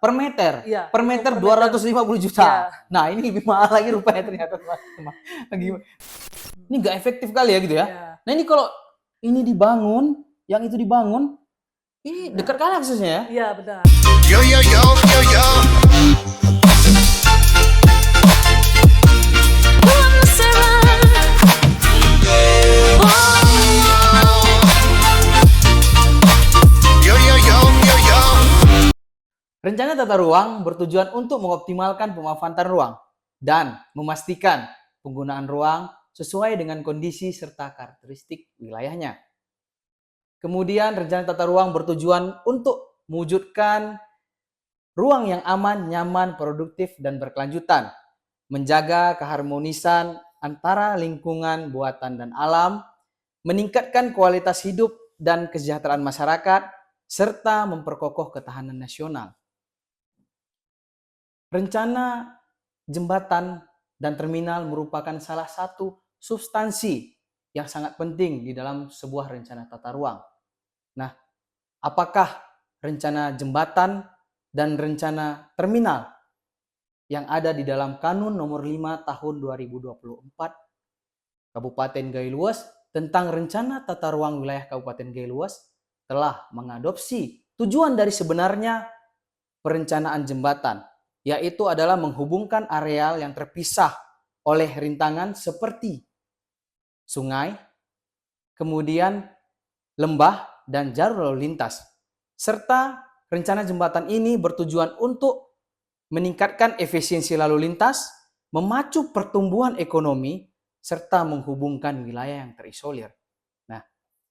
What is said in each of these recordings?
per meter. Iya, Per itu meter per 250 juta. Iya. Nah, ini lebih mahal lagi rupanya ternyata. Gimana? Ini nggak efektif kali ya gitu ya. Iya. Nah, ini kalau ini dibangun, yang itu dibangun, ini dekat kali aksesnya ya. Iya, benar. Yo yo yo yo yo. Yo yo yo yo yo. Rencana tata ruang bertujuan untuk mengoptimalkan pemanfaatan ruang dan memastikan penggunaan ruang sesuai dengan kondisi serta karakteristik wilayahnya. Kemudian rencana tata ruang bertujuan untuk mewujudkan ruang yang aman, nyaman, produktif, dan berkelanjutan, menjaga keharmonisan antara lingkungan buatan dan alam, meningkatkan kualitas hidup dan kesejahteraan masyarakat, serta memperkokoh ketahanan nasional. Rencana jembatan dan terminal merupakan salah satu substansi yang sangat penting di dalam sebuah rencana tata ruang. Nah, apakah rencana jembatan dan rencana terminal yang ada di dalam Kanun nomor 5 tahun 2024 Kabupaten Gailuas tentang rencana tata ruang wilayah Kabupaten Gailuas telah mengadopsi tujuan dari sebenarnya perencanaan jembatan, yaitu adalah menghubungkan areal yang terpisah oleh rintangan seperti sungai, kemudian lembah, dan jalur lalu lintas. Serta rencana jembatan ini bertujuan untuk meningkatkan efisiensi lalu lintas, memacu pertumbuhan ekonomi, serta menghubungkan wilayah yang terisolir. Nah,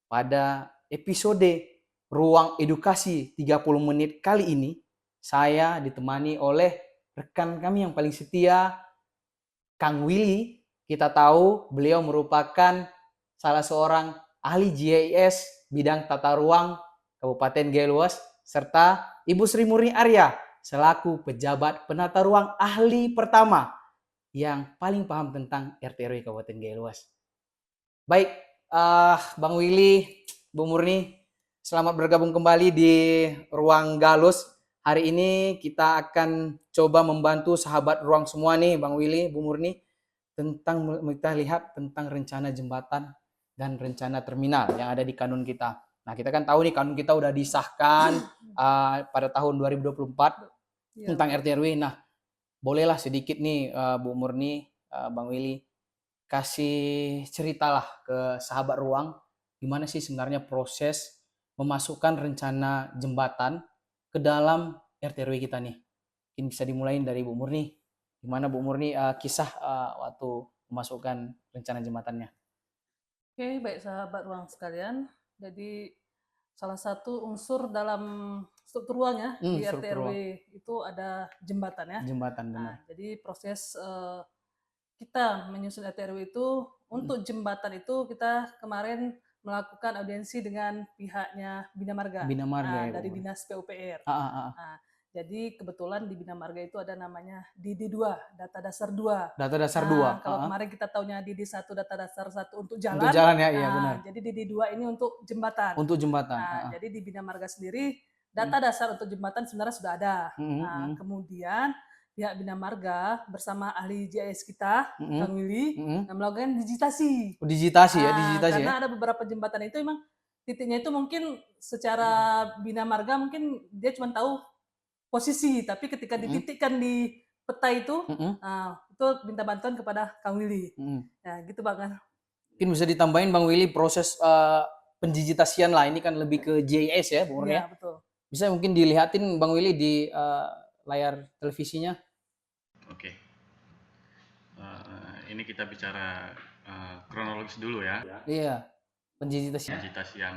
pada episode Ruang Edukasi 30 menit kali ini, saya ditemani oleh rekan kami yang paling setia, Kang Willy. Kita tahu beliau merupakan salah seorang ahli GIS bidang tata ruang Kabupaten Gailuas, serta Ibu Sri Murni Arya selaku pejabat penata ruang ahli pertama yang paling paham tentang RT/RW Kabupaten Gailuas. Baik, Bang Willy, Bu Murni, selamat bergabung kembali di Ruang Galus. Hari ini kita akan coba membantu sahabat ruang semua nih, Bang Willy, Bu Murni, tentang kita lihat tentang rencana jembatan dan rencana terminal yang ada di kanun kita. Nah, kita kan tahu nih kanun kita udah disahkan pada tahun 2024 Iya. tentang RT/RW. Nah, bolehlah sedikit nih Bu Murni, Bang Willy, kasih ceritalah ke sahabat ruang gimana sih sebenarnya proses memasukkan rencana jembatan ke dalam RT/RW kita nih. Mungkin bisa dimulai dari Bu Murni. Gimana Bu Murni kisah waktu memasukkan rencana jembatannya? Oke, baik sahabat ruang sekalian. Jadi salah satu unsur dalam struktur ruang ya di Struktur RT/RW ruang. itu ada jembatan ya. Jembatan, Nah, benar. jadi proses kita menyusun RT/RW itu untuk jembatan itu kita kemarin melakukan audiensi dengan pihaknya Bina Marga. Bina Marga ya, Bu dari Murni. Dinas PUPR. Ah. Nah, jadi kebetulan di Bina Marga itu ada namanya DD2, data dasar 2. Data dasar Nah, 2. kalau kemarin kita taunya DD1, data dasar 1 untuk jalan. Untuk jalan ya, iya benar. Jadi DD2 ini untuk jembatan. Untuk jembatan. Nah, jadi di Bina Marga sendiri data dasar untuk jembatan sebenarnya sudah ada. Nah, kemudian pihak Bina Marga bersama ahli GIS kita, Kang Willy, melakukan digitasi. Digitasi ya, Nah, digitasi karena ya. ada beberapa jembatan itu emang titiknya itu mungkin secara Bina Marga mungkin dia cuma tahu posisi, tapi ketika dititikkan di peta itu, nah, itu minta bantuan kepada Kang Willy. Ya, gitu Bang. Mungkin bisa ditambahin Bang Willy proses pendigitasian lah, ini kan lebih ke GIS ya, Bu Murni ya. Iya, betul. Bisa mungkin dilihatin Bang Willy di layar televisinya. Oke. Ini kita bicara kronologis dulu ya. Iya, pendigitasian. Digitasian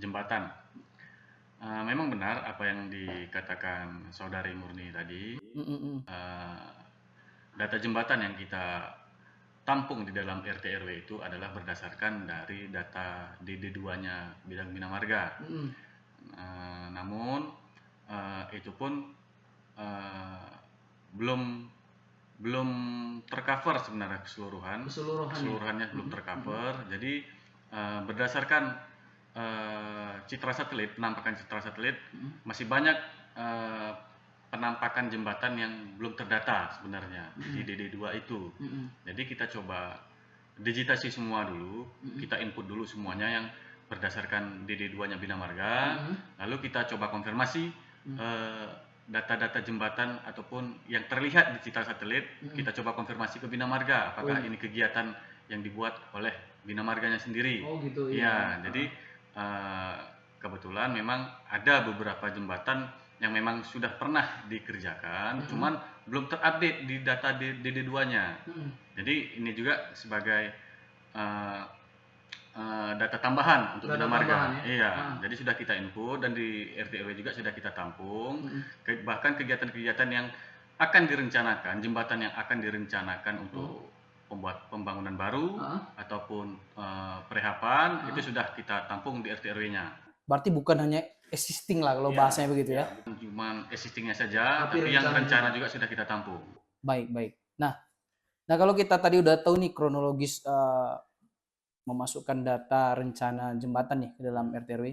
jembatan. Memang benar apa yang dikatakan Saudari Murni tadi. Data jembatan yang kita tampung di dalam RT/RW itu adalah berdasarkan dari data DD2-nya bidang Bina Marga. Namun itu pun belum tercover sebenarnya keseluruhannya belum tercover. Jadi berdasarkan citra satelit, penampakan citra satelit, masih banyak eh, penampakan jembatan yang belum terdata sebenarnya di DD2 itu. Jadi kita coba digitasi semua dulu, kita input dulu semuanya yang berdasarkan DD2-nya Bina Marga, lalu kita coba konfirmasi data-data jembatan ataupun yang terlihat di digital satelit, kita coba konfirmasi ke Bina Marga, apakah ini kegiatan yang dibuat oleh Bina Marganya sendiri. Oh gitu Ya, jadi kebetulan memang ada beberapa jembatan yang memang sudah pernah dikerjakan, cuman belum terupdate di data DD2-nya. Jadi ini juga sebagai data tambahan untuk Bina Marga. Iya, jadi sudah kita input dan di RT RW juga sudah kita tampung. Bahkan kegiatan-kegiatan yang akan direncanakan, jembatan yang akan direncanakan untuk pembangunan baru ataupun prehapan itu sudah kita tampung di RT RW-nya. Berarti bukan hanya existing lah kalau bahasanya begitu ya. Cuman existingnya saja, tapi yang rencana juga sudah kita tampung. Baik. Nah kalau kita tadi udah tahu nih kronologis memasukkan data rencana jembatan nih ke dalam RT RW.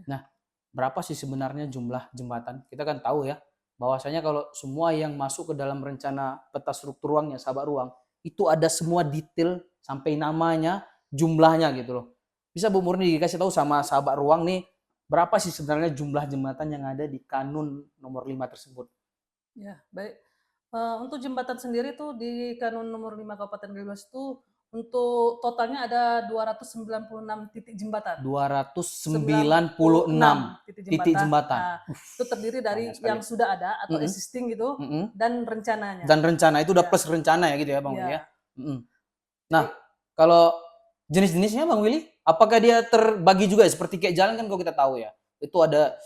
Nah, berapa sih sebenarnya jumlah jembatan? Kita kan tahu ya, bahwasanya kalau semua yang masuk ke dalam rencana peta struktur ruangnya, sahabat ruang, itu ada semua detail sampai namanya, jumlahnya gitu loh. Bisa Bu Murni dikasih tahu sama sahabat ruang nih, berapa sih sebenarnya jumlah jembatan yang ada di Kanun nomor 5 tersebut? Ya, baik. Untuk jembatan sendiri tuh di Kanun nomor 5 Kabupaten Geluas itu untuk totalnya ada 296 titik jembatan. 296 titik jembatan. Nah, itu terdiri dari yang sudah ada atau existing gitu dan rencananya. Dan rencana itu udah plus rencana ya gitu ya Bang Willy ya. Nah, kalau jenis-jenisnya Bang Willy, apakah dia terbagi juga ya? Seperti kayak jalan kan kalau kita tahu ya. Itu ada,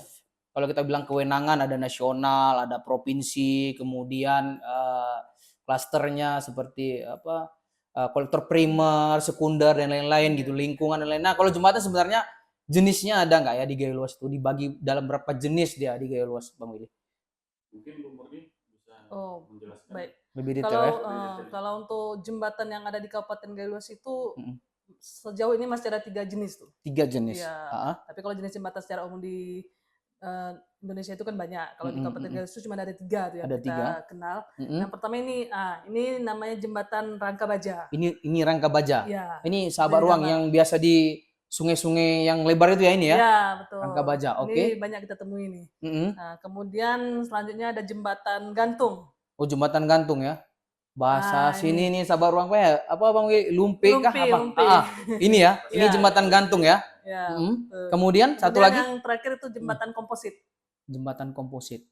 kalau kita bilang kewenangan, ada nasional, ada provinsi, kemudian klasternya seperti apa, kolektor primer, sekunder dan lain-lain gitu, lingkungan dan lain-lain. Nah, kalau jembatan sebenarnya jenisnya ada nggak ya di Gaya Luas itu? Dibagi dalam berapa jenis dia di Gaya Luas, Bang Willy? Mungkin Bu Murni bisa menjelaskan. Baik. Lebih detail ya. Kalau untuk jembatan yang ada di Kabupaten Gaya Luas itu sejauh ini masih ada 3 jenis tuh. 3 jenis. Ya, tapi kalau jenis jembatan secara umum di Indonesia itu kan banyak. Kalau di Kabupaten Gaya Luas itu cuma ada 3 tuh yang kita kenal. Yang pertama ini namanya jembatan Rangka Baja. Ini Rangka Baja. Ya, ini sahabat ruang yang biasa di sungai-sungai yang lebar itu ya ini ya. Ya, betul. Rangka Baja. Oke. Ini banyak kita temui nih. Nah, kemudian selanjutnya ada jembatan gantung. Oh, jembatan gantung ya. Bahasa sini nih sahabat ruang apa Bang Willy? Lumpe kah apa? Ini ya. Ini jembatan gantung ya. Ya, kemudian satu lagi yang terakhir itu jembatan komposit. Jembatan komposit.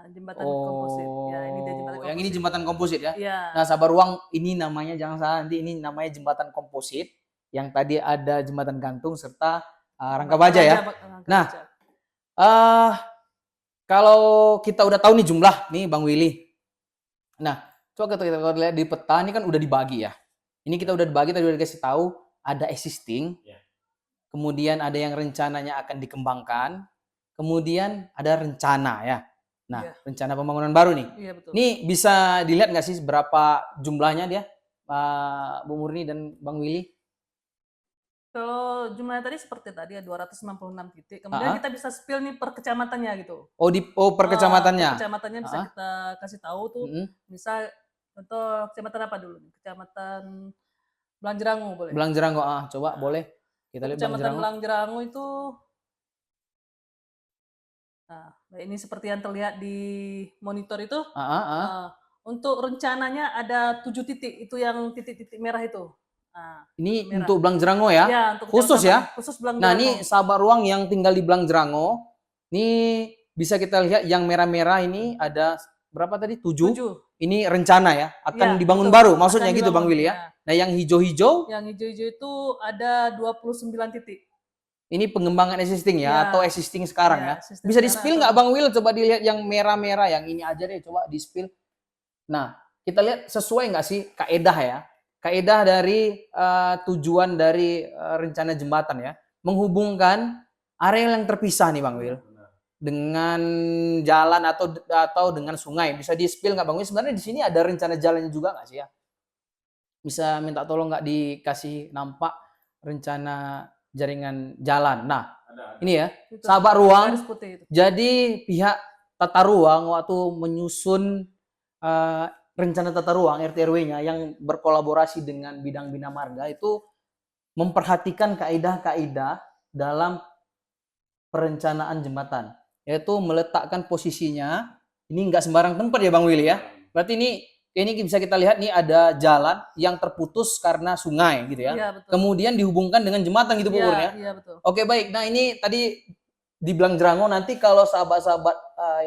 Jembatan komposit. Ya, ini dia jembatan komposit. Yang ini jembatan komposit ya. Ya. Nah, sahabat ruang, ini namanya jangan salah nanti, ini namanya jembatan komposit. Yang tadi ada jembatan gantung serta Rangka Baja ya. Nah, kalau kita udah tahu nih jumlah nih Bang Willy. Nah, coba kita lihat di peta ini kan udah dibagi ya. Ini kita udah dibagi, tadi udah dikasih tahu ada existing. Kemudian ada yang rencananya akan dikembangkan, kemudian ada rencana ya. Nah, rencana pembangunan baru nih. Iya, betul. Ini bisa dilihat nggak sih berapa jumlahnya dia, Bu Murni dan Bang Willy? Kalau jumlahnya tadi seperti tadi ya 296 titik. Kemudian kita bisa spill nih per kecamatannya gitu. Per kecamatannya. Per kecamatannya bisa kita kasih tahu tuh. Misal contoh kecamatan apa dulu? Kecamatan Blangjerango boleh. Blangjerango, coba boleh. Kita lihat Kecamatan Blangjerango itu, nah ini seperti yang terlihat di monitor itu. Untuk rencananya ada 7 titik, itu yang titik-titik merah itu. Ini merah. Untuk Blangjerango ya? Ya, untuk khusus ya? Khusus Blangjerango. Nah, ini sahabat ruang yang tinggal di Blangjerango, ini bisa kita lihat yang merah-merah ini ada berapa tadi? 7. Ini rencana ya, akan dibangun baru, maksudnya gitu Bang Willy ya. Nah, yang hijau-hijau? Yang hijau-hijau itu ada 29 titik. Ini pengembangan existing ya, atau existing sekarang ya. Bisa di-spill nggak Bang Will? Coba dilihat yang merah-merah, yang ini aja deh, coba di-spill. Nah, kita lihat sesuai nggak sih kaedah ya? Kaedah dari tujuan dari rencana jembatan ya. Menghubungkan area yang terpisah nih Bang Will. Dengan jalan atau dengan sungai. Bisa di-spill nggak Bang Will? Sebenarnya di sini ada rencana jalannya juga nggak sih ya? Bisa minta tolong nggak dikasih nampak rencana jaringan jalan. Nah, ini ya, sahabat ruang. Jadi pihak tata ruang waktu menyusun rencana tata ruang RT RW-nya yang berkolaborasi dengan bidang bina marga itu memperhatikan kaidah-kaidah dalam perencanaan jembatan, yaitu meletakkan posisinya ini nggak sembarang tempat ya Bang Willy ya. Berarti ini bisa kita lihat nih ada jalan yang terputus karena sungai gitu ya. Iya, betul. Kemudian dihubungkan dengan jembatan gitu Bu Ur ya. Iya, betul. Oke baik, nah ini tadi di Blangjerango, nanti kalau sahabat-sahabat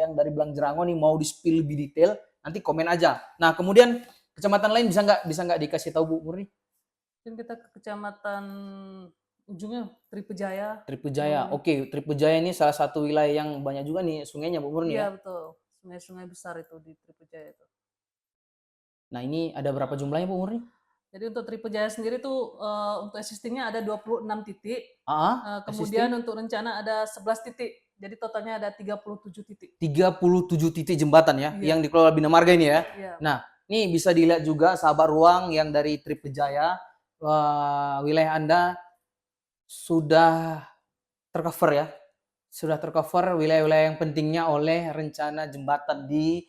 yang dari Blangjerango nih mau di-spill lebih detail, nanti komen aja. Nah kemudian kecamatan lain bisa nggak dikasih tahu Bu Murni? Mungkin kita ke kecamatan ujungnya Tripejaya. Tripejaya, oke. Tripejaya ini salah satu wilayah yang banyak juga nih sungainya Bu Murni ya. Iya betul, sungai-sungai besar itu di Tripejaya itu. Nah ini ada berapa jumlahnya Bu Murni? Jadi untuk Tripejaya sendiri tuh untuk existingnya ada 26 titik. existing Kemudian untuk rencana ada 11 titik. Jadi totalnya ada 37 titik. 37 titik jembatan ya, Iya. yang dikelola Bina Marga ini ya. Iya. Nah, ini bisa dilihat juga sahabat ruang yang dari Tripejaya, wilayah Anda sudah tercover ya. Sudah tercover wilayah-wilayah yang pentingnya oleh rencana jembatan di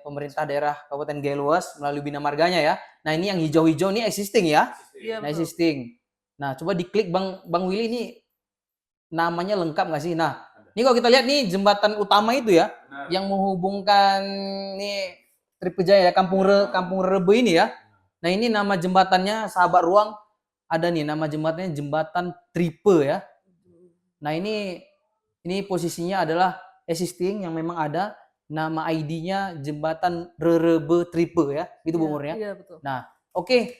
pemerintah daerah Kabupaten Gaya Luas melalui Bina Marganya ya. Nah, ini yang hijau-hijau ini existing ya. Iya, Nah, betul. existing. Nah, coba diklik Bang Willy ini namanya lengkap nggak sih? Nah, ini kalau kita lihat nih jembatan utama itu ya, yang menghubungkan nih Tripejaya Kampung Rebe ini ya. Nah, ini nama jembatannya sahabat ruang ada nih nama jembatannya jembatan Tripe ya. Nah, ini posisinya adalah existing yang memang ada, nama ID-nya jembatan Rerebe Tripe ya. Gitu Bu Mur ya. Iya, betul. Nah, oke.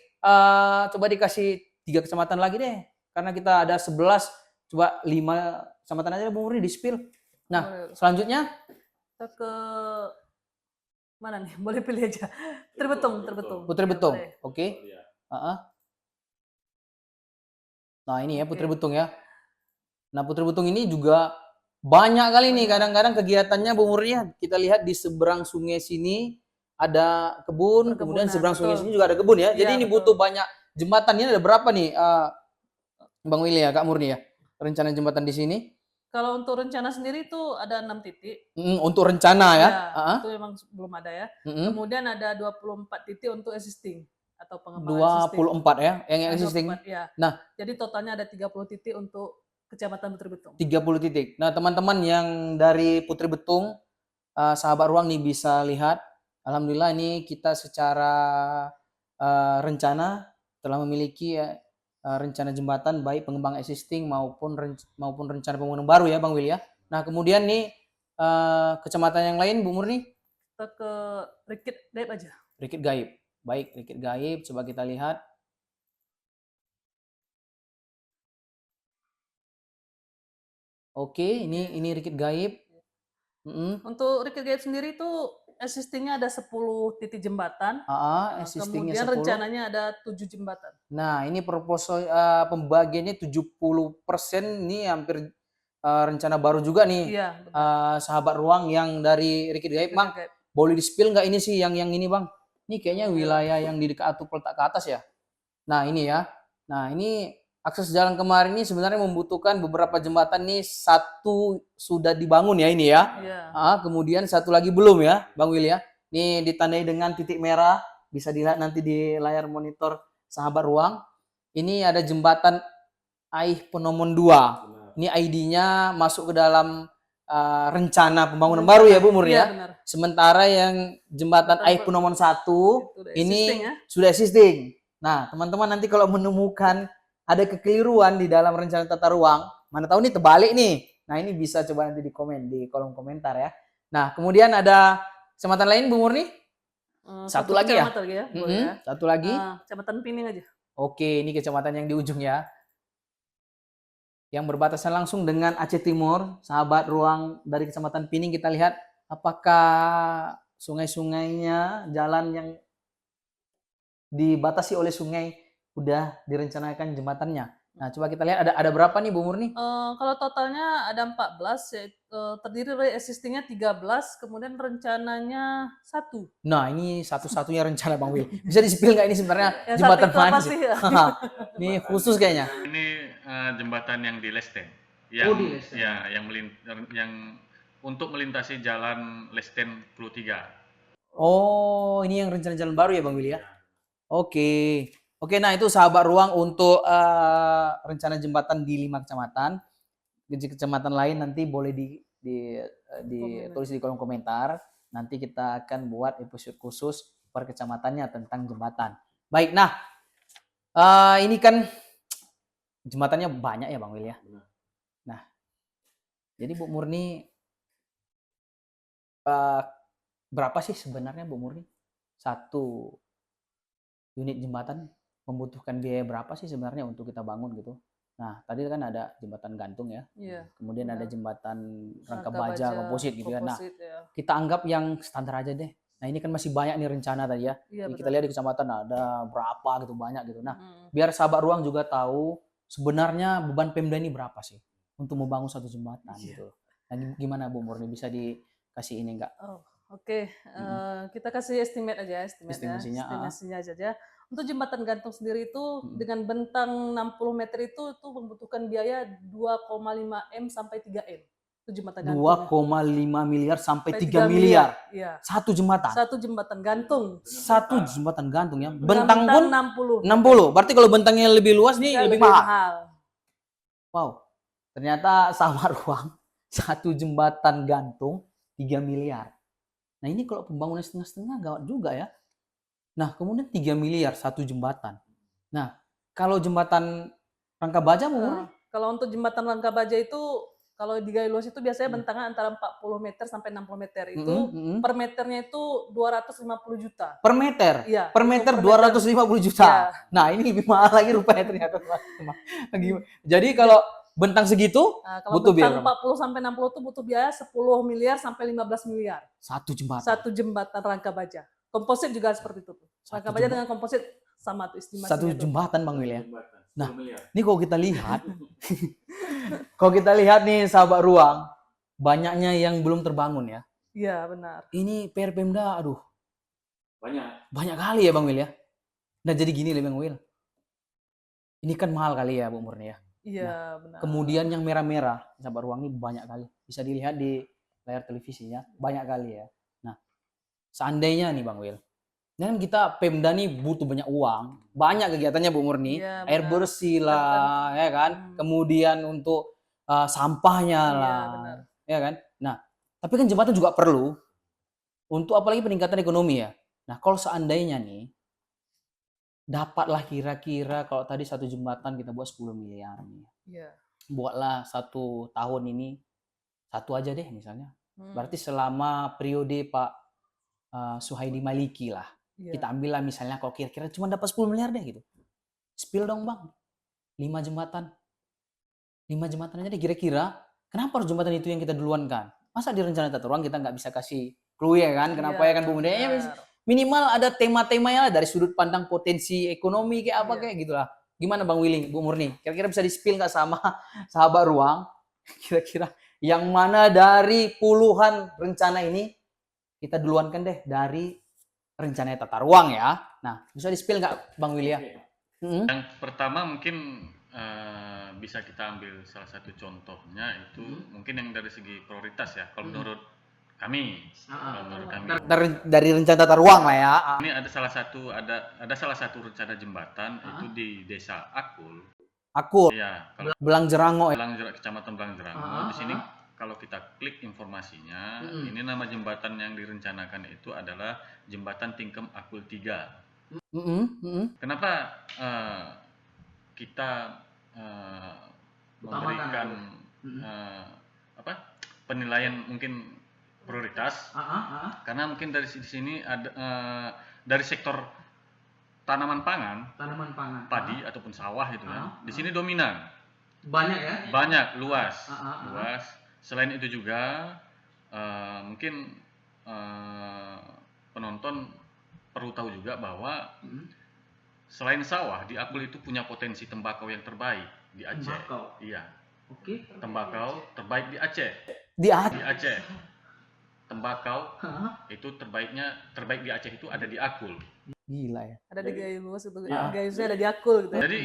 Coba dikasih 3 kecamatan lagi deh. Karena kita ada 11, coba 5 kecamatan aja Bu Murni di spill. Nah, Boleh. selanjutnya Kita ke mana nih? Boleh pilih aja. Terbetung. Putri Iya, Betung. boleh. Oke. Nah, ini ya Putri Betung ya. Nah, Putri Betung ini juga banyak kali nih kadang-kadang kegiatannya Bu Murni ya. Kita lihat di seberang sungai sini ada kebun, kemudian Perkebunan, seberang sungai betul. sini juga ada kebun ya. Jadi Iya, ini betul. butuh banyak jembatan. Ini ada berapa nih Bang Willy ya, Kak Murni ya? Rencana jembatan di sini? Kalau untuk rencana sendiri itu ada 6 titik. Untuk rencana ya? Iya, itu memang belum ada ya. Kemudian ada 24 titik untuk existing atau pengembangan existing. 24 ya, yang Ada existing. 24, ya. Nah, jadi totalnya ada 30 titik untuk Kecamatan Putri Betung. 30 titik. Nah, teman-teman yang dari Putri Betung, sahabat ruang nih bisa lihat. Alhamdulillah ini kita secara rencana telah memiliki rencana jembatan baik pengembangan existing maupun rencana pembangunan baru ya Bang Will ya. Nah, kemudian nih kecamatan yang lain Bu Murni? Kita ke Rikit Gaib aja. Rikit Gaib. Baik, Rikit Gaib coba kita lihat. Oke, ini Rikit Gaib. Untuk Rikit Gaib sendiri itu existingnya ada 10 titik jembatan. Existingnya Kemudian 10. rencananya ada 7 jembatan. Nah, ini proposal pembagiannya 70% ini hampir rencana baru juga nih. Iya, sahabat ruang yang dari Rikit Gaib, Bang. Boleh di-spill nggak ini sih yang ini, Bang? Ini kayaknya wilayah yang di dekat Atu Peltak ke atas ya. Nah, ini ya. Nah, ini akses jalan kemarin ini sebenarnya membutuhkan beberapa jembatan nih, satu sudah dibangun ya ini ya. Iya. Kemudian satu lagi belum ya, Bang Will ya. Ini ditandai dengan titik merah, bisa dilihat nanti di layar monitor sahabat ruang. Ini ada jembatan Aih Penomon 2. Ini ID-nya masuk ke dalam rencana pembangunan baru ya Bu Mur ya. Benar. Sementara yang jembatan Aih Penomon 1 ini ya? sudah existing. Nah, teman-teman nanti kalau menemukan ada kekeliruan di dalam rencana tata ruang, mana tahu nih terbalik nih. Nah, ini bisa coba nanti di komen di kolom komentar ya. Nah, kemudian ada kecamatan lain Bu Murni? Satu lagi ya? Boleh ya. Satu lagi. Kecamatan Pining aja. Oke, ini kecamatan yang di ujung ya. Yang berbatasan langsung dengan Aceh Timur, sahabat ruang dari kecamatan Pining, kita lihat apakah sungai-sungainya, jalan yang dibatasi oleh sungai udah direncanakan jembatannya. Nah, coba kita lihat ada berapa nih Bu Murni? Kalau totalnya ada 14, terdiri dari existingnya 13, kemudian rencananya 1. Nah, ini satu-satunya rencana Bang Will. Bisa di-spill nggak ini sebenarnya Ya, jembatan satu itu mana apa sih? sih? Ini khusus kayaknya. Ini jembatan yang di Leste. Di Leste. Ya, yang untuk melintasi jalan Lesten Pulau 3. Oh, ini yang rencana jalan baru ya Bang Willy ya? Oke. Oke, nah itu sahabat ruang untuk rencana jembatan di 5 kecamatan. Di kecamatan lain nanti boleh ditulis di kolom komentar. Nanti kita akan buat episode khusus per kecamatannya tentang jembatan. Baik, nah ini kan jembatannya banyak ya Bang Willy ya? Nah, jadi Bu Murni berapa sih sebenarnya Bu Murni? Satu unit jembatan membutuhkan biaya berapa sih sebenarnya untuk kita bangun gitu? Nah, tadi kan ada jembatan gantung ya. Iya. Kemudian ada benar. jembatan rangka Rangka baja komposit gitu ya. Nah, ya. kita anggap yang standar aja deh. Nah, ini kan masih banyak nih rencana tadi ya. Iya, Jadi kita lihat di kecamatan ada berapa gitu banyak gitu. Nah, Mm. biar sahabat ruang juga tahu sebenarnya beban Pemda ini berapa sih untuk membangun satu jembatan gitu. Nah, gimana Bu Murni, bisa dikasih ini enggak? Oh, oke. Kita kasih estimate aja, estimasinya aja. Untuk jembatan gantung sendiri itu dengan bentang 60 meter itu membutuhkan biaya 2,5 M sampai 3 M. Itu jembatan gantung. 2,5 miliar sampai 3 miliar. Iya. Satu jembatan. Satu jembatan gantung. Satu jembatan gantung ya. Dengan Bentang pun 60. 60. Berarti kalau bentangnya lebih luas nih lebih mahal. Wow. Ternyata sahabat ruang satu jembatan gantung 3 miliar. Nah, ini kalau pembangunan setengah-setengah gawat juga ya. Nah, kemudian 3 miliar satu jembatan. Nah, kalau jembatan rangka baja mau kalau untuk jembatan rangka baja itu kalau di gaya luas itu biasanya bentangnya antara 40 meter sampai 60 meter. Itu per meternya itu 250 juta. Per meter? Iya. Per meter 250 juta. Iya. Nah, ini lebih mahal lagi rupanya ternyata. Jadi kalau bentang segitu kalau butuh bentang biaya 40 sampai 60 itu butuh biaya 10 miliar sampai 15 miliar. Satu jembatan. Satu jembatan rangka baja. Komposit juga seperti itu. Rangka baja dengan komposit sama tuh estimasinya. Satu jembatan Bang Wil ya. Nah, ini kalau kita lihat, nih sahabat ruang, banyaknya yang belum terbangun ya. Iya, benar. Ini PR Pemda, aduh. Banyak kali ya Bang Wil ya. Nah, jadi gini nih Bang Wil. Ini kan mahal kali ya Bu Murni ya. Iya, benar. Kemudian yang merah-merah, sahabat ruang ini banyak kali. Bisa dilihat di layar televisinya, banyak kali ya. Nah, seandainya nih Bang Wil, kan kita Pemda nih butuh banyak uang, banyak kegiatannya Bu Murni, ya, air bersih lah, ya kan, kemudian untuk sampahnya lah, benar. ya kan. Nah, tapi kan jembatan juga perlu untuk apalagi peningkatan ekonomi ya. Nah, kalau seandainya nih dapatlah kira-kira kalau tadi satu jembatan kita buat 10 miliar nih, buatlah 1 tahun ini satu aja deh misalnya. Berarti selama periode Pak Suhaidi Maliki lah. Kita ambil lah misalnya kalau kira-kira cuma dapat 10 miliar deh gitu. Spill dong Bang. 5 jembatan. 5 jembatan aja deh kira-kira. Kenapa harus jembatan itu yang kita duluan kan? Masa di rencana tata ruang kita nggak bisa kasih clue ya kan? Kenapa ya kan Bu Muda? Minimal ada tema-temanya lah dari sudut pandang potensi ekonomi kayak apa kayak gitulah. Gimana Bang Willy, Bu Murni? Kira-kira bisa di-spill nggak sama sahabat ruang? Kira-kira yang mana dari puluhan rencana ini kita duluankan deh dari rencana tata ruang ya. Nah, bisa di-spill nggak Bang Willy ya? Yang pertama mungkin bisa kita ambil salah satu contohnya itu mungkin yang dari segi prioritas ya. Kalau menurut kami, dari rencana tata ruang lah ya. Ini ada salah satu rencana jembatan itu di Desa Akul. Iya, Belang Jerango. Kecamatan Belang Jerango. Di sini kalau kita klik informasinya, ini nama jembatan yang direncanakan itu adalah Jembatan Tingkem Akul 3. Kenapa kita memberikan penilaian mungkin prioritas? Karena mungkin dari sini ada dari sektor tanaman pangan, padi ataupun sawah itu kan, di sini dominan. Banyak ya? Banyak, luas. Selain itu juga mungkin penonton perlu tahu juga bahwa selain sawah di Akul itu punya potensi tembakau yang terbaik di Aceh. Tembakau? Iya. Oke. Tembakau terbaik di Aceh. Di Aceh. Tembakau itu terbaik di Aceh itu ada di Akul. Gila ya. Ada di Gaya Luas itu, Gaya Luasnya ada di Akul gitu. Jadi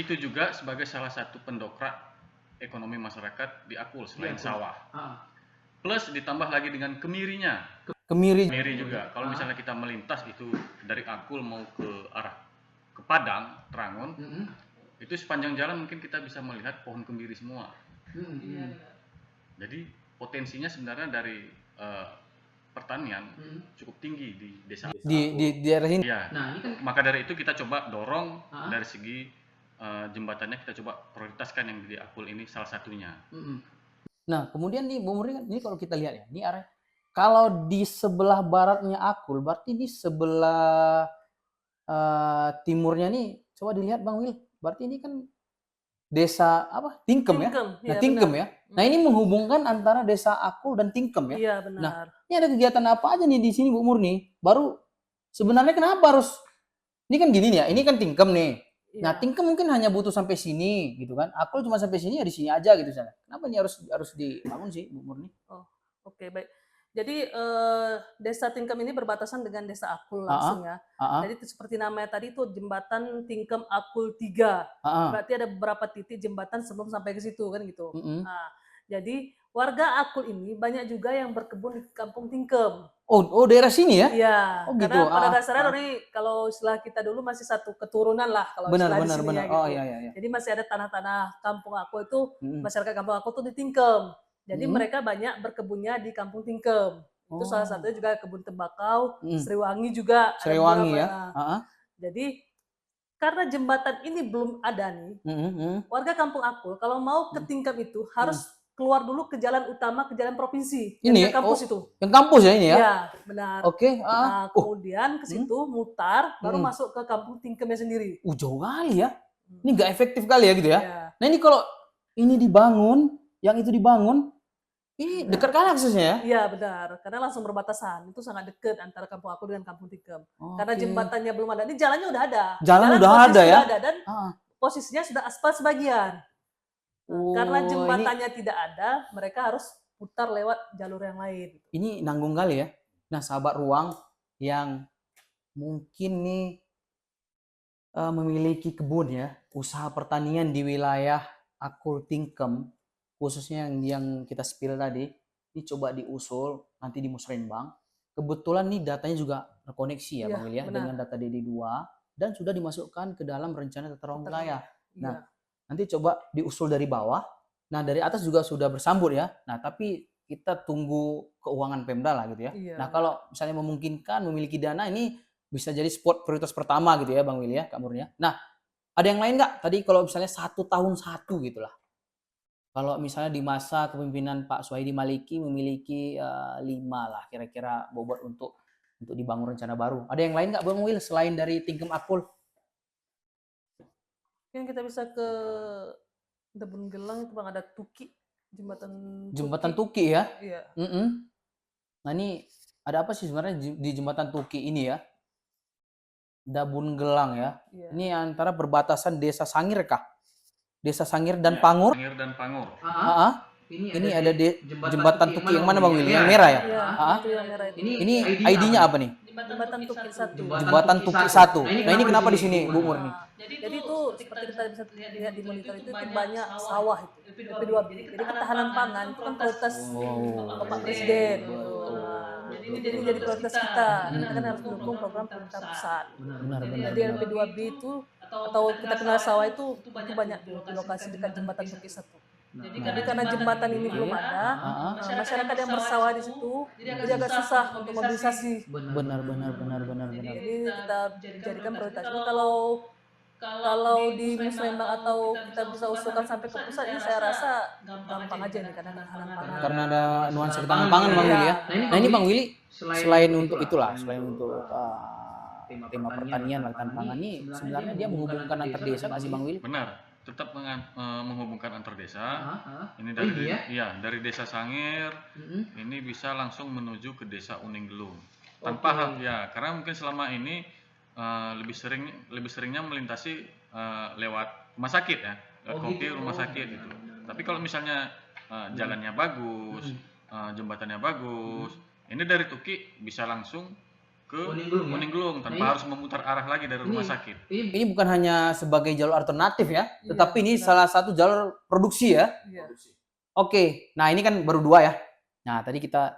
itu juga sebagai salah satu pendongkrak ekonomi masyarakat di Akul selain sawah. plus ditambah lagi dengan kemirinya. Kemiri. Kemiri juga. Kalau misalnya kita melintas itu dari Akul mau ke arah ke Padang, Trangon, itu sepanjang jalan mungkin kita bisa melihat pohon kemiri semua. Jadi potensinya sebenarnya dari pertanian cukup tinggi di desa. Di daerah ini. Ya. Nah, ini kan Maka dari itu kita coba dorong dari segi jembatannya, kita coba prioritaskan yang di Akul ini salah satunya. Nah, kemudian nih Bung Muri, ini kalau kita lihat ya, ini area kalau di sebelah baratnya Akul, berarti di sebelah timurnya nih, coba dilihat Bang Wil, berarti ini kan desa apa? Tingkem ya? Nah, Tingkem ya. Nah, ini menghubungkan antara desa Akul dan Tingkem ya. Iya, benar. Nah, ini ada kegiatan apa aja nih di sini Bu Murni? Baru sebenarnya kenapa harus ini kan gini nih ya, ini kan Tingkem nih. Nah, Iya. Tingkem mungkin hanya butuh sampai sini gitu kan. Akul cuma sampai sini ya di sini aja gitu sana. Kenapa ini harus dibangun sih Bu Murni? Oke, baik. Jadi desa Tingkem ini berbatasan dengan desa Akul langsung ya. Jadi seperti namanya tadi itu jembatan Tingkem Akul 3. Berarti ada beberapa titik jembatan sebelum sampai ke situ kan gitu. Nah, jadi warga Akul ini banyak juga yang berkebun di kampung Tingkem. Oh daerah sini ya? Iya, Oh, gitu. karena pada dasarnya Roni, kalau istilah kita dulu masih satu keturunan lah kalau Benar istilah di sini benar. ya gitu. Oh iya. Jadi masih ada tanah-tanah kampung Akul itu, masyarakat kampung Akul tuh di Tingkem. Jadi mereka banyak berkebunnya di kampung Tingkem. Itu salah satunya juga kebun tembakau, Sriwangi juga. ada Sriwangi beberapa. ya. Nah, jadi karena jembatan ini belum ada nih, warga kampung Akul kalau mau ke Tingkem itu harus keluar dulu ke jalan utama, ke jalan provinsi, yang Ini, ke kampus itu. Yang kampus ya ini ya? Iya, benar. Oke. Nah, kemudian ke situ mutar, baru masuk ke kampung Tingkemnya sendiri. Jauh kali ya. Ini nggak efektif kali ya gitu ya. Iya. Nah ini kalau ini dibangun, yang itu dibangun, ini dekat kali aksesnya ya? Iya, benar. Karena langsung berbatasan. Itu sangat dekat antara kampung Akul dengan kampung Tingkem. Karena Oke. jembatannya belum ada. Ini jalannya udah ada. Jalan udah posisi ada ya? Udah ada, dan posisinya sudah aspal sebagian. Nah, karena Oh, jembatannya tidak ada, mereka harus putar lewat jalur yang lain. Ini nanggung kali ya. Nah, sahabat ruang yang mungkin nih memiliki kebun ya, usaha pertanian di wilayah Akul Tingkem, khususnya yang kita spill tadi, ini coba diusul nanti di Musrenbang. Kebetulan nih datanya juga terkoneksi ya, Bang Wil ya, dengan data DD2 dan sudah dimasukkan ke dalam rencana tata ruang wilayah. Nah, nanti coba diusul dari bawah. Nah, dari atas juga sudah bersambut ya. Nah, tapi kita tunggu keuangan Pemda lah gitu ya. Nah, kalau misalnya memungkinkan memiliki dana, ini bisa jadi spot prioritas pertama gitu ya, Bang Wil ya, Kak Murni. Nah, ada yang lain nggak? Tadi kalau misalnya 1 tahun 1 gitu lah. Kalau misalnya di masa kepemimpinan Pak Suhaidi Maliki memiliki 5 lah kira-kira bobot untuk dibangun rencana baru. Ada yang lain nggak Bang Wil selain dari Tingkem Akul? Mungkin kita bisa ke Debun Gelang itu Bang, ada Tuki, Jembatan Tuki ya? Iya. Nah ini ada apa sih sebenarnya di Jembatan Tuki ini ya? Dabun Gelang ya? Iya. Ini antara perbatasan Desa Sangir kah? Desa Sangir dan Pangur? Sangir dan Pangur. Ini ada jembatan Tuki yang mana Bang Willy? Yang merah ya? Iya, itu yang merah itu. Ini ID-nya apa nih? Jembatan Tuki 1. Jembatan Tuki 1. Nah ini kenapa di sini Bu Murni? Jadi itu seperti kita bisa lihat di monitor itu banyak sawah itu. LP2B. Jadi ketahanan pangan itu kan prioritas Bapak Presiden. Jadi jadi prioritas kita. Kita kan harus mendukung program pemerintah pusat. Benar. Jadi LP2B itu atau kita kenal sawah itu banyak di lokasi dekat jembatan Tuki 1. Jadi karena jembatan ini belum ada, masyarakat yang bersawah di situ jadi agak susah untuk mobilisasi. Benar. Jadi kita jadikan prioritas. Ini kalau di Musrembang atau kita bisa usulkan sampai ke pusat, ini saya rasa gampang aja nih karena ketahanan pangan. Karena ada nuansa ketahanan pangan Bang Willy ya. Nah ini Bang Willy selain untuk itulah, selain untuk tema pertanian ketahanan pangan ini sebenarnya dia menghubungkan antar desa nggak sih Bang Willy? Benar, tetap menghubungkan antar desa. Ini dari desa Sangir ini bisa langsung menuju ke desa Uning Gelung. Tanpa karena mungkin selama ini lebih seringnya melintasi lewat rumah sakit ya, lewat kompi rumah sakit gitu. Tapi kalau misalnya jalannya bagus, jembatannya bagus, ini dari Tuki bisa langsung ke Uning Gelung tanpa harus memutar arah lagi dari rumah sakit. Ini bukan hanya sebagai jalur alternatif ya, tetapi ini salah satu jalur produksi ya. Iya. Oke, nah ini kan baru 2 ya. Nah, tadi kita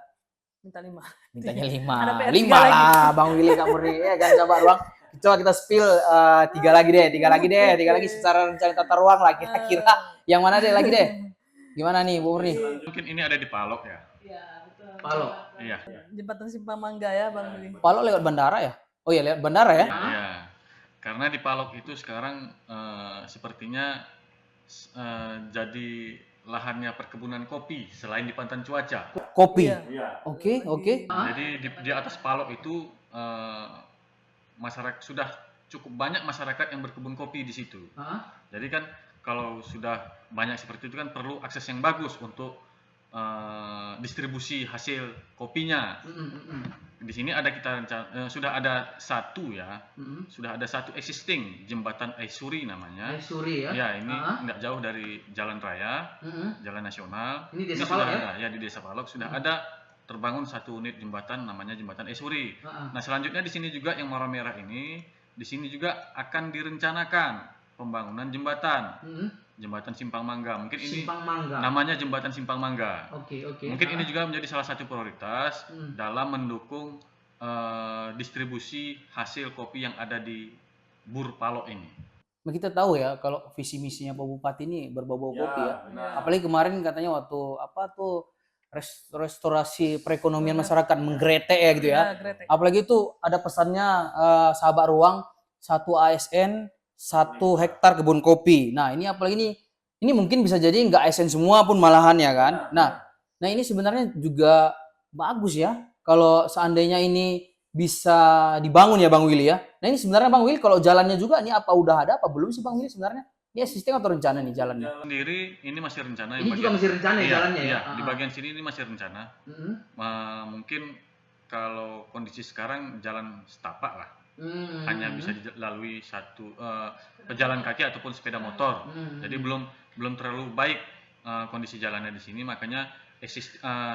Minta 5. mintanya Ada 5. PR 5 3 lagi. lah, Bang Willy Kak Murni. Ya kan, sahabat ruang. Coba kita spill 3 lagi deh, 3 lagi deh, 3 lagi secara rencana tata ruang lah. Kira-kira yang mana deh lagi deh? Gimana nih, Bung Murni? Mungkin ini ada di Palok ya. Iya, betul. Palok. Iya. Jembatan Simpang Mangga ya, Bang Willy. Palok lewat bandara ya? Oh iya, lewat bandara ya? Iya. Karena di Palok itu sekarang sepertinya jadi lahannya perkebunan kopi selain di Pantan Cuaca. Kopi. Iya. Oke, oke. Jadi di atas Palok itu masyarakat sudah cukup banyak masyarakat yang berkebun kopi di situ. Jadi kan kalau sudah banyak seperti itu kan perlu akses yang bagus untuk distribusi hasil kopinya. Di sini ada kita sudah ada satu ya, sudah ada satu existing jembatan Aisuri namanya. Aisuri ya? Ya ini nggak jauh dari jalan raya, jalan nasional. Ini desa sudah Palok ada, ya di desa Palok sudah ada terbangun satu unit jembatan namanya jembatan Aisuri. Nah selanjutnya di sini juga yang warna merah ini, di sini juga akan direncanakan pembangunan jembatan. Jembatan Simpang Mangga. Mungkin ini Simpang Mangga. namanya jembatan Simpang Mangga. Oke. Mungkin ini juga menjadi salah satu prioritas dalam mendukung distribusi hasil kopi yang ada di Bur Palok ini. Kita tahu ya kalau visi misinya Pak Bupati ini berbau-bau kopi ya. Benar. Apalagi kemarin katanya waktu apa tuh restorasi perekonomian masyarakat menggretek ya gitu ya. Gretek. Apalagi itu ada pesannya sahabat ruang 1 ASN 1 hektar kebun kopi. Nah ini apalagi ini mungkin bisa jadi nggak ASN semua pun malahan ya kan. Nah ini sebenarnya juga bagus ya kalau seandainya ini bisa dibangun ya Bang Willy ya. Nah ini sebenarnya Bang Willy kalau jalannya juga ini apa udah ada apa belum sih Bang Willy sebenarnya? Ini existing atau rencana nih jalannya? Sendiri ini masih rencana. Ini juga masih rencana ya jalannya ya? Iya, di bagian sini ini masih rencana. Mungkin kalau kondisi sekarang jalan setapak lah. Hanya bisa dilalui satu pejalan kaki ataupun sepeda motor. Jadi belum terlalu baik kondisi jalannya di sini, makanya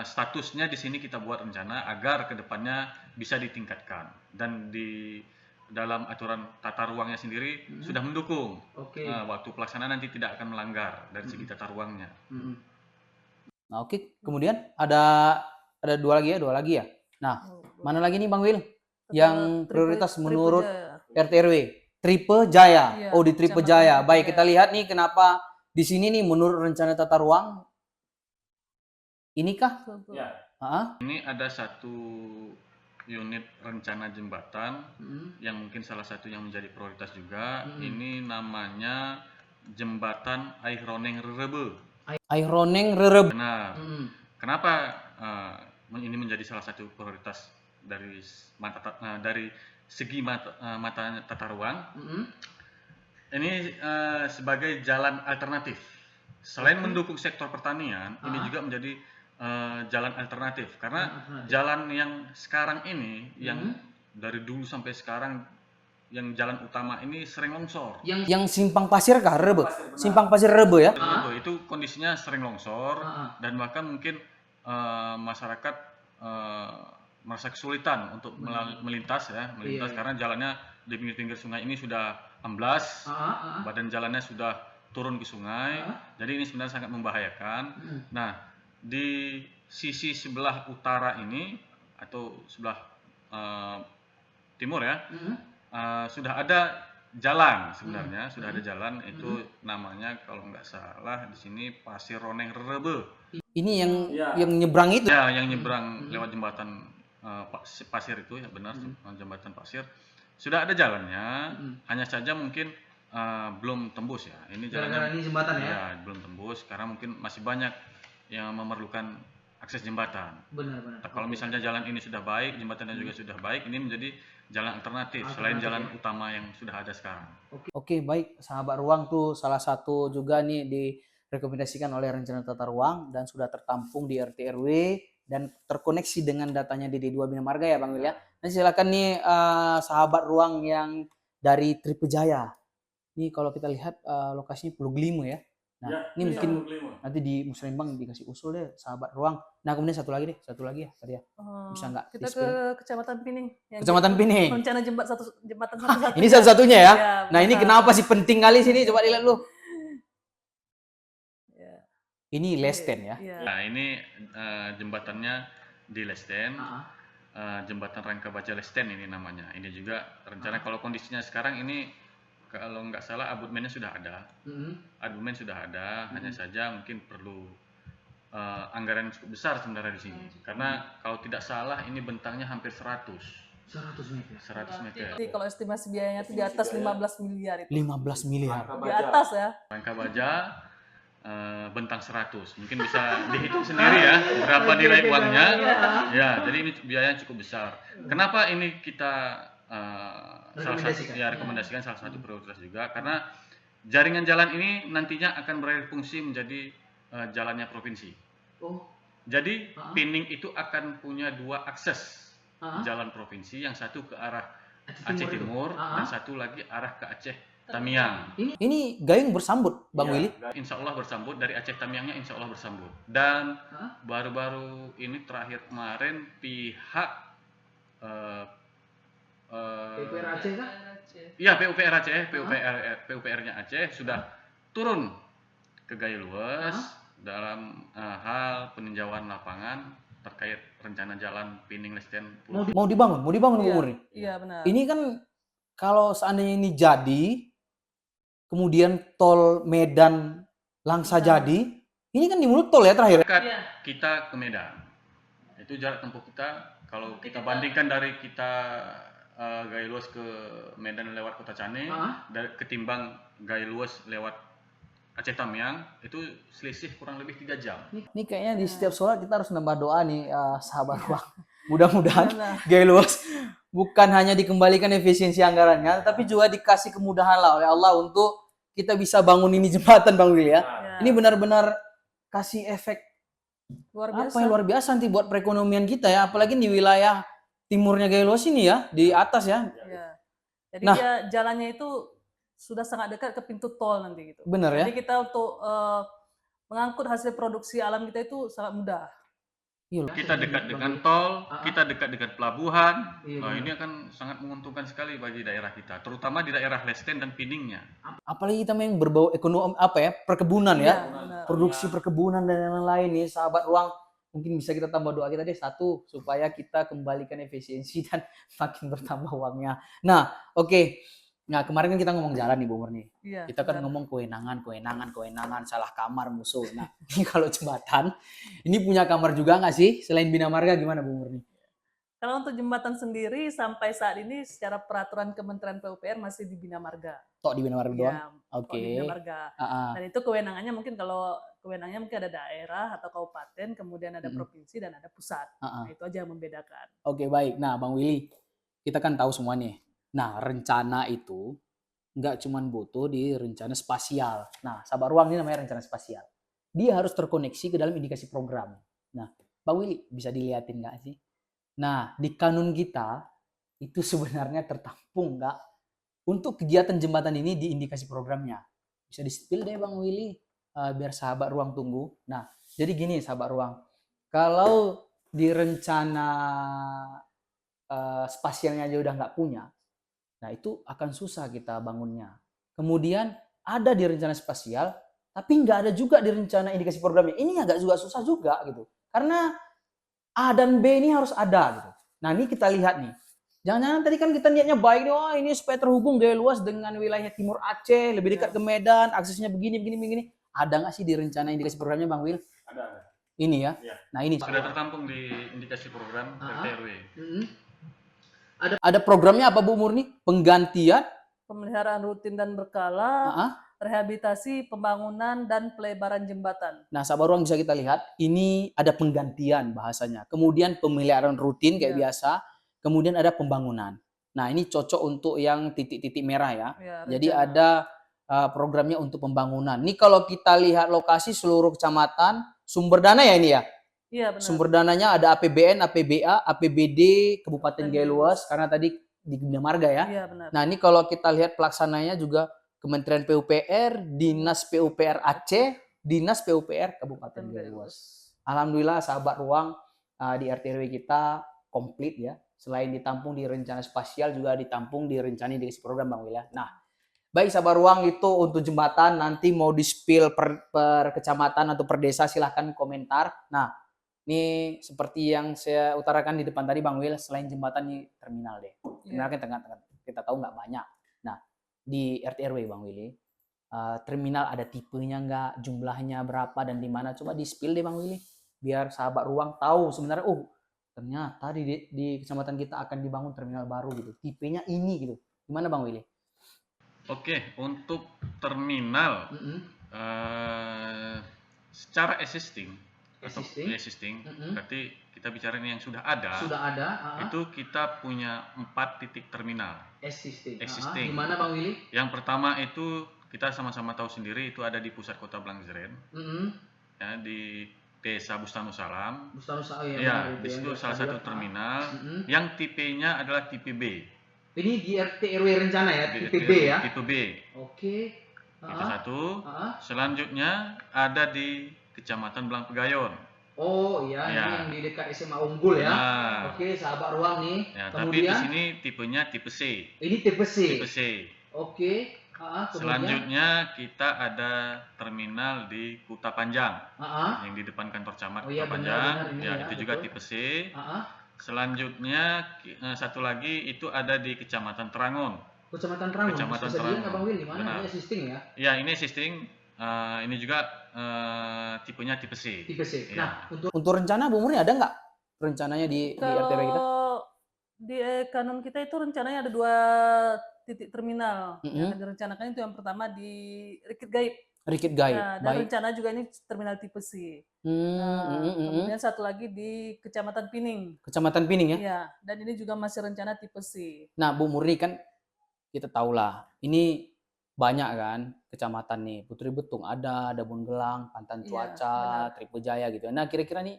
statusnya di sini kita buat rencana agar kedepannya bisa ditingkatkan dan di dalam aturan tata ruangnya sendiri sudah mendukung. Waktu pelaksanaan nanti tidak akan melanggar dari segi tata ruangnya. Nah, kemudian ada dua lagi ya. Nah, mana lagi nih Bang Will? Yang prioritas menurut RT RW Tripe Jaya. Iya, Oh di Tripe Kecamatan Jaya. Tripe Baik Jaya. kita lihat nih kenapa di sini nih menurut rencana tata ruang inikah? Ini ada satu unit rencana jembatan yang mungkin salah satu yang menjadi prioritas juga. Ini namanya jembatan Aironeng Rerebe. Aironeng Rerebe. Benar. Kenapa ini menjadi salah satu prioritas dari segi mata tata ruang? Ini sebagai jalan alternatif. Selain mendukung sektor pertanian, ini juga menjadi jalan alternatif karena jalan yang sekarang ini yang dari dulu sampai sekarang yang jalan utama ini sering longsor. Yang Simpang Pasir kah Rebe? Simpang Pasir Rebe ya? Itu kondisinya sering longsor dan bahkan mungkin masyarakat merasa kesulitan untuk melintas karena jalannya di pinggir-pinggir sungai ini sudah amblas, badan jalannya sudah turun ke sungai, jadi ini sebenarnya sangat membahayakan. Nah, di sisi sebelah utara ini atau sebelah timur ya, sudah ada jalan sebenarnya, sudah ada jalan itu namanya kalau nggak salah di sini Pasir Roneng Rerebe. Ini yang nyebrang itu? Ya, yang nyebrang lewat jembatan pasir itu ya benar, jembatan pasir. Sudah ada jalannya, hanya saja mungkin belum tembus ya. Ini jalannya ini jembatan ya? Ya, belum tembus karena mungkin masih banyak yang memerlukan akses jembatan. Benar. Kalau misalnya jalan ini sudah baik, jembatannya juga sudah baik, ini menjadi jalan alternatif selain jalan utama yang sudah ada sekarang. Oke, baik. Sahabat ruang tuh salah satu juga nih direkomendasikan oleh rencana tata ruang dan sudah tertampung di RT RW dan terkoneksi dengan datanya DD2 Bina Marga ya Bang Wil ya. Nanti silakan nih sahabat ruang yang dari Tripe Jaya. Ini kalau kita lihat lokasinya Pulau Gelimo ya. Nah, ini mungkin nanti di Musrembang dikasih usul deh sahabat ruang. Nah, kemudian satu lagi ya tadi ya. Bisa nggak? Kita ke Kecamatan Pining. Kecamatan Pining. Rencana jembatan satu-satunya. Ini satu-satunya ya. Ya, Nah, ini kenapa sih penting kali sini? Coba dilihat lu. Ya. Ini Lesten ya. Iya. Nah, ini jembatannya di Lesten. Jembatan Rangka Baja Lesten ini namanya. Ini juga rencana kalau kondisinya sekarang ini kalau nggak salah abutmennya sudah ada. Abutmen sudah ada, hanya saja mungkin perlu anggaran yang cukup besar sebenarnya di sini. Karena kalau tidak salah ini bentangnya hampir 100 meter. Jadi kalau estimasi biayanya itu di atas 15 miliar itu. 15 miliar. Di atas ya. Rangka Baja bentang 100. Mungkin bisa dihitung sendiri ya berapa nilai uangnya. Ya, jadi ini biayanya cukup besar. Kenapa ini kita rekomendasikan salah satu prioritas juga karena jaringan jalan ini nantinya akan beralih fungsi menjadi jalannya provinsi. Jadi Pining itu akan punya 2 akses jalan provinsi, yang satu ke arah Aceh Timur dan satu lagi arah ke Aceh Tamiang. Ini gayung bersambut, Bang Willy. Insya Allah bersambut, dari Aceh Tamiangnya insya Allah bersambut. Dan baru-baru ini terakhir kemarin pihak PUPR Aceh kah? Iya, PUPR Aceh, PUPR-nya Aceh sudah turun ke Gaylues dalam hal peninjauan lapangan terkait rencana jalan Pining Lesten. Mau dibangun Bung Murni. Iya benar. Ini kan kalau seandainya ini jadi, kemudian tol Medan Langsa jadi, ini kan di mulut tol ya terakhir. Dekat kita ke Medan. Itu jarak tempuh kita kalau kita bandingkan dari kita Gaylues ke Medan lewat Kota Cane ketimbang Gaylues lewat Aceh Tamiang itu selisih kurang lebih 3 jam. Ini kayaknya di setiap sholat kita harus nambah doa nih, sahabat ruang. Mudah-mudahan Gaylues bukan hanya dikembalikan efisiensi anggarannya, tapi juga dikasih kemudahan lah oleh Allah untuk kita bisa bangun ini jembatan, Bang Willy ya. Ini benar-benar kasih efek luar biasa nanti buat perekonomian kita ya, apalagi di wilayah timurnya Gaylues ini ya, di atas ya. Jadi dia jalannya itu sudah sangat dekat ke pintu tol nanti gitu. Benar ya. Jadi kita untuk mengangkut hasil produksi alam kita itu sangat mudah. Kita dekat dengan tol, kita dekat dengan pelabuhan. Ini akan sangat menguntungkan sekali bagi daerah kita, terutama di daerah Lesten dan Piningnya. Apalagi kita yang berbau ekonomi perkebunan ya, produksi perkebunan dan lain-lain nih, sahabat ruang. Mungkin bisa kita tambah doa kita deh, satu supaya kita kembalikan efisiensi dan makin bertambah uangnya. Nah, oke. Nah, kemarin kan kita ngomong jalan nih, Bu Murni. Iya, Kita kan ngomong kewenangan, salah kamar musuh. Nah, ini kalau jembatan, ini punya kamar juga nggak sih? Selain Bina Marga, gimana Bu Murni? Kalau untuk jembatan sendiri, sampai saat ini secara peraturan Kementerian PUPR masih di Bina Marga. Tok di Bina Marga doang? Ya, Oke. di Bina Marga. Dan itu kewenangannya mungkin ada daerah atau kabupaten, kemudian ada provinsi dan ada pusat. Nah, itu aja yang membedakan. Oke, baik. Nah, Bang Willy, kita kan tahu semua nih. Nah, rencana itu nggak cuma butuh di rencana spasial. Nah, sahabat ruang ini namanya rencana spasial. Dia harus terkoneksi ke dalam indikasi program. Nah, Bang Willy, bisa dilihatin nggak sih? Nah, di kanun kita, itu sebenarnya tertampung nggak untuk kegiatan jembatan ini di indikasi programnya. Bisa di-spill deh Bang Willy, biar sahabat ruang tunggu. Nah, jadi gini sahabat ruang. Kalau di rencana spasialnya aja udah nggak punya, nah itu akan susah kita bangunnya. Kemudian ada di rencana spasial, tapi nggak ada juga di rencana indikasi programnya. Ini agak juga susah juga gitu. Karena A dan B ini harus ada gitu. Nah ini kita lihat nih. Jangan-jangan tadi kan kita niatnya baik nih, wah ini supaya terhubung Gaylues dengan wilayah timur Aceh, lebih dekat ke Medan, aksesnya begini. Ada nggak sih di rencana indikasi programnya Bang Wil? Ada. Ini ya? Nah ini. Sudah tertampung di indikasi program RT/RW. Ada programnya apa Bu Murni? Penggantian, pemeliharaan rutin dan berkala, rehabilitasi, pembangunan, dan pelebaran jembatan. Nah, sahabat ruang bisa kita lihat, ini ada penggantian bahasanya. Kemudian pemeliharaan rutin kayak biasa, kemudian ada pembangunan. Nah, ini cocok untuk yang titik-titik merah ya. Jadi ada programnya untuk pembangunan. Ini kalau kita lihat lokasi seluruh kecamatan, sumber dana ya ini ya? Iya, benar. Sumber dananya ada APBN, APBA, APBD, Kabupaten Gaylues, karena tadi di Bina Marga ya. Iya, benar. Nah, ini kalau kita lihat pelaksananya juga Kementerian PUPR, Dinas PUPR Aceh, Dinas PUPR Kabupaten Gaylues. Alhamdulillah sahabat ruang di RT/RW kita komplit ya. Selain ditampung di rencana spasial juga ditampung di rencana indikasi program Bang Wilya. Nah, Baik sahabat ruang, itu untuk jembatan, nanti mau di-spill per kecamatan atau per desa silahkan komentar. Nah, ini seperti yang saya utarakan di depan tadi Bang Will, selain jembatan nih terminal deh. Terminal kan tengah-tengah kita tahu nggak banyak. Nah, di RT RW Bang Willy, terminal ada tipenya nggak, jumlahnya berapa dan di mana? Coba di-spill deh Bang Willy, biar sahabat ruang tahu sebenarnya, ternyata di kecamatan kita akan dibangun terminal baru gitu. Tipenya ini gitu. Gimana Bang Willy? Oke, untuk terminal secara existing, berarti kita bicara ini yang sudah ada. Itu kita punya 4 titik terminal existing. Di mana Bang Willy? Yang pertama itu kita sama-sama tahu sendiri, itu ada di pusat kota Blangzeren, ya, di Desa Bustanusalam. Ya, di situ salah satu terminal yang tipenya adalah tipe B. Ini di RT RW rencana ya, tipe B ya? Tipe B. Oke. Itu satu. Selanjutnya ada di Kecamatan Belang Pegayon. Oh iya, ini yang di dekat SMA Unggul ya. Nah. Oke, sahabat ruang nih. Ya, kemudian, tapi di sini tipenya tipe C. Ini tipe C. Tipe C. Oke. Selanjutnya kita ada terminal di Kuta Panjang, yang di depan kantor camat Kuta Panjang. Benar, ya, itu juga tipe C. Selanjutnya satu lagi itu ada di Kecamatan Terangon. Kecamatan Terangon. Kecamatan Terangon. Bang Will, di mana? Ini existing ya? Ya, ini existing. Ini juga tipenya tipe C. Tipe C. Ya. Nah, Untuk rencana Bu Murni ada nggak rencananya di RTW kita? Di kanon kita itu rencananya ada 2 titik terminal. Yang direncanakan itu yang pertama di Rikit Gaib. Rikit Gaib. Nah, dan rencana juga ini terminal tipe C. Kemudian satu lagi di Kecamatan Pining. Kecamatan Pining ya? Iya, dan ini juga masih rencana tipe C. Nah, Bu Murni kan kita tahulah, ini banyak kan kecamatan nih, Putri Betung ada Bongelang, Pantan Cuaca, Tripe Jaya gitu. Nah, kira-kira nih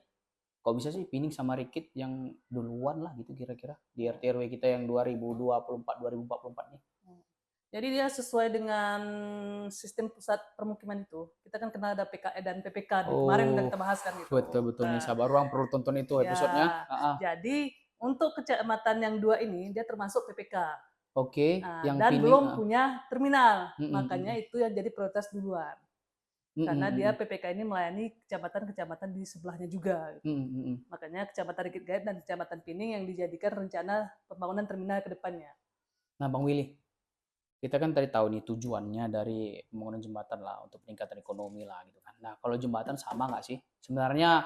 kok bisa sih Pining sama Rikit yang duluan lah gitu kira-kira di RT RW kita yang 2024 nih. Jadi dia sesuai dengan sistem pusat permukiman itu. Kita kan kenal ada PKE dan PPK kemarin udah kita bahas kan gitu. Betul nih sahabat ruang perlu tonton itu episodenya. Jadi untuk kecamatan yang 2 ini dia termasuk PPK. Oke, yang dan Pining, belum punya terminal. Makanya itu yang jadi prioritas duluan. Karena dia PPK ini melayani kecamatan-kecamatan di sebelahnya juga. Makanya Kecamatan Rikit Gaib dan Kecamatan Pining yang dijadikan rencana pembangunan terminal ke depannya. Nah, Bang Willy, kita kan tadi tahu nih tujuannya dari pembangunan jembatan lah untuk peningkatan ekonomi lah gitu kan. Nah, kalau jembatan sama nggak sih? Sebenarnya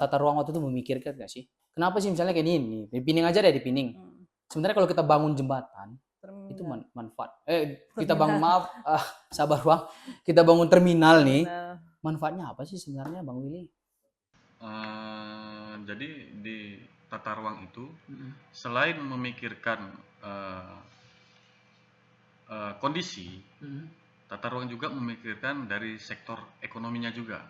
tata ruang waktu itu memikirkan nggak sih? Kenapa sih misalnya kayak ini? Di Pining aja deh, di Pining. Sebenarnya kalau kita bangun jembatan, itu manfaat. Kita bangun, maaf, sabar ruang, kita bangun terminal nih. Manfaatnya apa sih sebenarnya Bang Willy? Jadi di tata ruang itu, selain memikirkan kondisi, tata ruang juga memikirkan dari sektor ekonominya juga.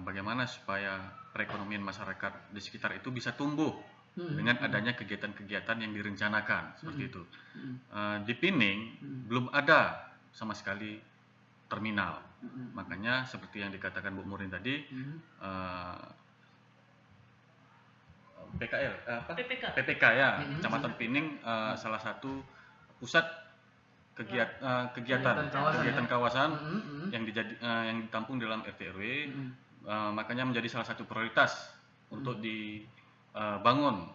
Bagaimana supaya perekonomian masyarakat di sekitar itu bisa tumbuh dengan adanya kegiatan-kegiatan yang direncanakan seperti itu. Di Pining belum ada sama sekali terminal. Makanya seperti yang dikatakan Bu Murin tadi, PPK ya, Kecamatan Pining salah satu pusat kegiatan kawasan yang ditampung dalam RT RW. Makanya menjadi salah satu prioritas untuk dibangun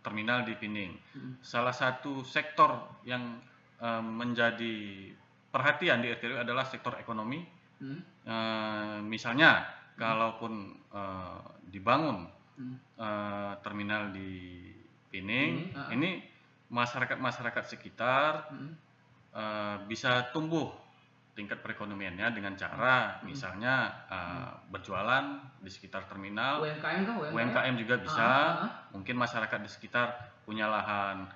terminal di Pining. Salah satu sektor yang menjadi perhatian di RT RW adalah sektor ekonomi. Misalnya kalaupun dibangun terminal di Pining, ini masyarakat sekitar bisa tumbuh tingkat perekonomiannya dengan cara misalnya berjualan di sekitar terminal. UMKM juga bisa. Mungkin masyarakat di sekitar punya lahan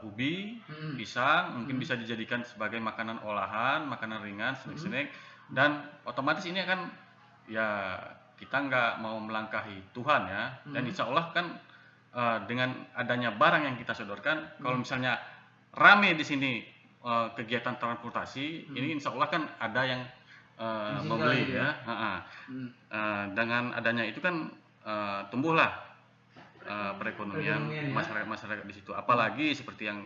ubi, pisang, mungkin bisa dijadikan sebagai makanan olahan, makanan ringan, snack-snack. Dan otomatis ini kan ya kita nggak mau melangkahi Tuhan ya. Dan insya Allah kan dengan adanya barang yang kita sodorkan, kalau misalnya rame di sini kegiatan transportasi, ini insya Allah kan ada yang membeli ya. Dengan adanya itu kan tumbuhlah perekonomian Perekonomian, ya. masyarakat di situ. Apalagi seperti yang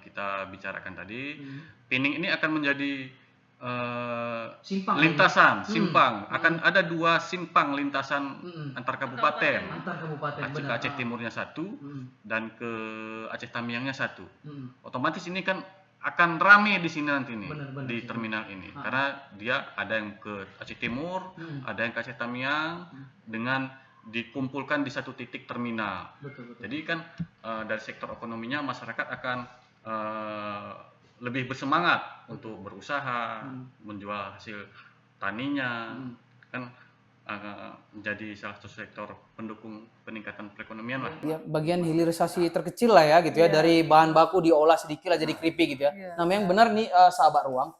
kita bicarakan tadi, Hmm. Pining ini akan menjadi Simpang lintasan, lagi. simpang. Akan ada 2 simpang lintasan antar kabupaten. Antar kabupaten, Ke benar. Aceh Timurnya 1 dan ke Aceh Tamiangnya 1. Otomatis ini kan akan rame di sini nanti nih, Benar, di benar. terminal ini. Karena dia ada yang ke Aceh Timur, ada yang ke Aceh Tamiang, dengan dikumpulkan di satu titik terminal. Betul. Jadi kan dari sektor ekonominya masyarakat akan lebih bersemangat untuk berusaha, menjual hasil taninya, kan menjadi salah satu sektor pendukung peningkatan perekonomian lah. Ya, bagian hilirisasi terkecil lah ya gitu ya, dari bahan baku diolah sedikit lah jadi keripik gitu ya. Nah, yang benar nih sahabat ruang,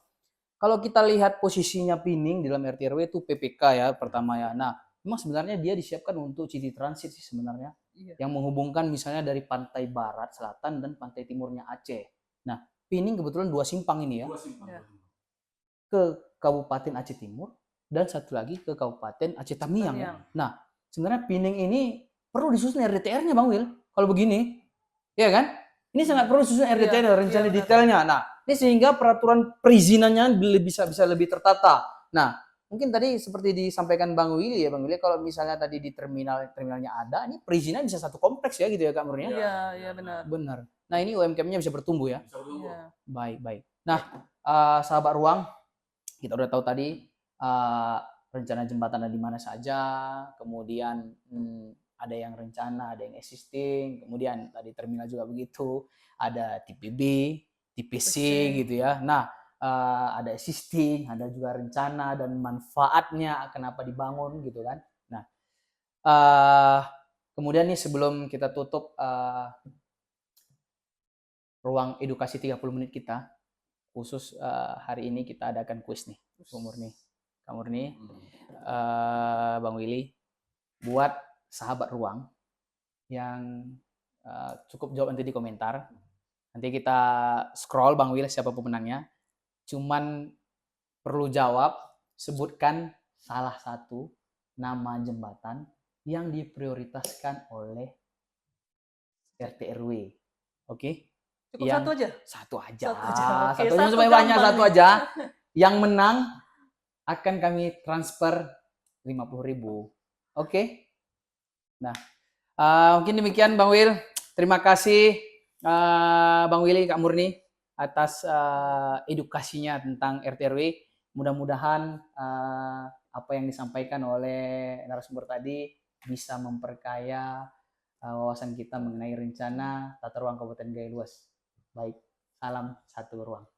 kalau kita lihat posisinya Pining di dalam RT RW itu PPK ya pertama ya. Nah, memang sebenarnya dia disiapkan untuk city transit sih sebenarnya, yang menghubungkan misalnya dari pantai barat, selatan, dan pantai timurnya Aceh. Nah, Pining kebetulan 2 simpang ini ya, ke Kabupaten Aceh Timur dan satu lagi ke Kabupaten Aceh Tamiang. Ya. Nah, sebenarnya Pining ini perlu disusun RDTR-nya Bang Wil. Kalau begini, ya kan? Ini sangat perlu disusun RDTR, rencana detailnya. Nah, ini sehingga peraturan perizinannya bisa lebih tertata. Nah, mungkin tadi seperti disampaikan Bang Willy ya, Bang Willy, kalau misalnya tadi di terminalnya ada, ini perizinan bisa satu kompleks ya gitu ya Kak Murni? Iya, benar. Benar. Nah, ini UMKM-nya bisa bertumbuh ya. Iya. Baik. Nah, sahabat ruang, kita udah tahu tadi rencana jembatan ada di mana saja, kemudian ada yang rencana, ada yang existing, kemudian tadi terminal juga begitu, ada TPB, TPC gitu ya. Nah, ada existing, ada juga rencana dan manfaatnya kenapa dibangun gitu kan. Nah, kemudian nih sebelum kita tutup ruang edukasi 30 menit kita, khusus hari ini kita adakan kuis nih, Kak Murni, Bang Willy, buat sahabat ruang yang cukup jawab nanti di komentar. Nanti kita scroll Bang Willy siapa pemenangnya. Cuman perlu jawab, sebutkan salah satu nama jembatan yang diprioritaskan oleh RT RW. Oke? Cukup satu aja? Satu aja. Oke, Satu aja supaya banyak, satu aja. Yang menang akan kami transfer 50.000. Oke? Nah, mungkin demikian Bang Wil. Terima kasih Bang Willy, Kak Murni atas edukasinya tentang RT RW. Mudah-mudahan apa yang disampaikan oleh narasumber tadi bisa memperkaya wawasan kita mengenai rencana tata ruang Kabupaten Gayo Luas. Baik, salam satu ruang.